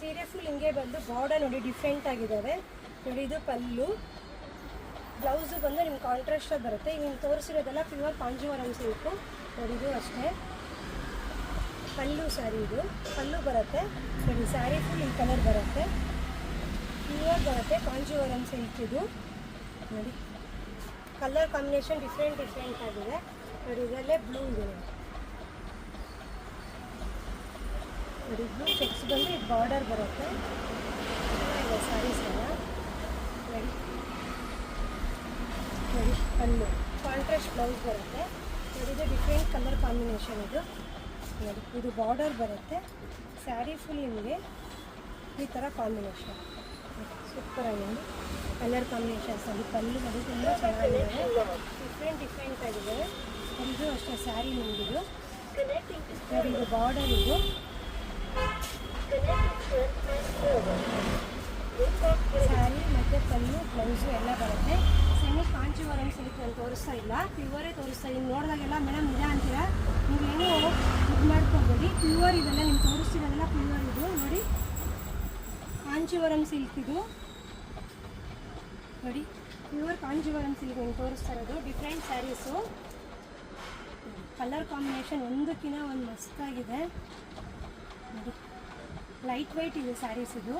ಸೀರೆ ಫುಲ್ ಹಿಂಗೆ ಬಂದು ಬಾರ್ಡರ್ ನೋಡಿ ಡಿಫ್ರೆಂಟ್ ಆಗಿದ್ದಾವೆ ನೋಡಿ. ಇದು ಪಲ್ಲು, ಬ್ಲೌಸು ಬಂದು ನಿಮ್ಗೆ ಕಾಂಟ್ರಾಸ್ಟ್ ಬರುತ್ತೆ. ಈಗ ನೀವು ತೋರಿಸಿರೋದೆಲ್ಲ ಪ್ಯೂರ್ ಕಾಂಜೀವರಂ ಸಿಲ್ಕು ನೋಡಿ. ಇದು ಅಷ್ಟೇ ಪಲ್ಲು ಸ್ಯಾರಿ, ಇದು ಪಲ್ಲು ಬರುತ್ತೆ ನೋಡಿ. ಸ್ಯಾರಿ ಫುಲ್ ಈ ಕಲರ್ ಬರುತ್ತೆ, ಪ್ಯೂರ್ ಬರುತ್ತೆ ಕಾಂಜೀವರಂ ಸಿಲ್ಕ್ ಇದು ನೋಡಿ. ಕಲರ್ ಕಾಂಬಿನೇಷನ್ ಡಿಫ್ರೆಂಟ್ ಆಗಿದೆ ನೋಡಿ. ಇದರಲ್ಲೇ ಬ್ಲೂ ಇದೆ ನೋಡಿ. ಬ್ಲೂ ಚೆಕ್ಸ್ ಬಂದು ಇದು ಬಾರ್ಡರ್ ಬರುತ್ತೆ. ಚೆನ್ನಾಗಿದೆ ಸ್ಯಾರೀಸ್ ಎಲ್ಲ ನೋಡಿ. ನೋಡಿ ಪಲ್ಲು ಕಾಂಟ್ರಾಸ್ಟ್ ಬ್ಲೌಸ್ ಬರುತ್ತೆ ನೋಡಿ. ಇದು ಡಿಫ್ರೆಂಟ್ ಕಲರ್ ಕಾಂಬಿನೇಷನ್ ಇದು ನೋಡಿ. ಇದು ಬಾರ್ಡರ್ ಬರುತ್ತೆ, ಸ್ಯಾರಿ ಫುಲ್ ನಿಮಗೆ ಈ ಥರ ಕಾಂಬಿನೇಷನ್ ಸೂಪರಾಗಿ ನೋಡಿ. ಕಲರ್ ಕಾಂಬಿನೇಷನ್ಸ್ ಅಲ್ಲಿ ಪಲ್ಲು ಅದು ತುಂಬ ಚೆನ್ನಾಗಿದೆ, ಡಿಫ್ರೆಂಟ್ ಆಗಿದೆ. ಇದು ಅಷ್ಟೇ ಸ್ಯಾರಿ ನಿಮಗಿದು ನೋಡಿ. ಇದು ಬಾರ್ಡರ್ ಇದು ಸ್ಯಾರಿ ಮತ್ತು ಪಲ್ಲು ಬ್ಲೌಸು ಎಲ್ಲ ಬರುತ್ತೆ. ಸೆಮಿ ಕಾಂಚೀವರಂ ಸಿಲ್ಕ್ ನಾನು ತೋರಿಸ್ತಾ ಇಲ್ಲ, ಪ್ಯೂವರೇ ತೋರಿಸ್ತಾ ಇದ್ದೀನಿ. ನೋಡಿದಾಗೆಲ್ಲ ಮೇಡಮ್ ಇದೆ ಅಂತೀರಾ, ನೀವೇನು ಇದು ಮಾಡ್ಕೊಬೇಡಿ. ಪ್ಯೂವರ್ ಇದೆಲ್ಲ ನಿಮ್ಗೆ ತೋರಿಸ್ತಿರೋದೆಲ್ಲ ಪ್ಯೂವರ್ ಇದು ನೋಡಿ. ಕಾಂಚೀವರಂ ಸಿಲ್ಕ್ ಇದು ನೋಡಿ, ಪ್ಯೂರ್ ಕಾಂಜೀವರಂ ಸಿಲ್ಕ್ ನಿಮ್ಗೆ ತೋರಿಸ್ತಾ ಇರೋದು. ಡಿಫ್ರೆಂಟ್ ಸ್ಯಾರೀಸು, ಕಲರ್ ಕಾಂಬಿನೇಷನ್ ಒಂದಕ್ಕಿಂತ ಒಂದು ಮಸ್ತಾಗಿದೆ ನೋಡಿ. ಲೈಟ್ ವೆಯ್ಟ್ ಇದೆ ಸ್ಯಾರೀಸ್ ಇದು.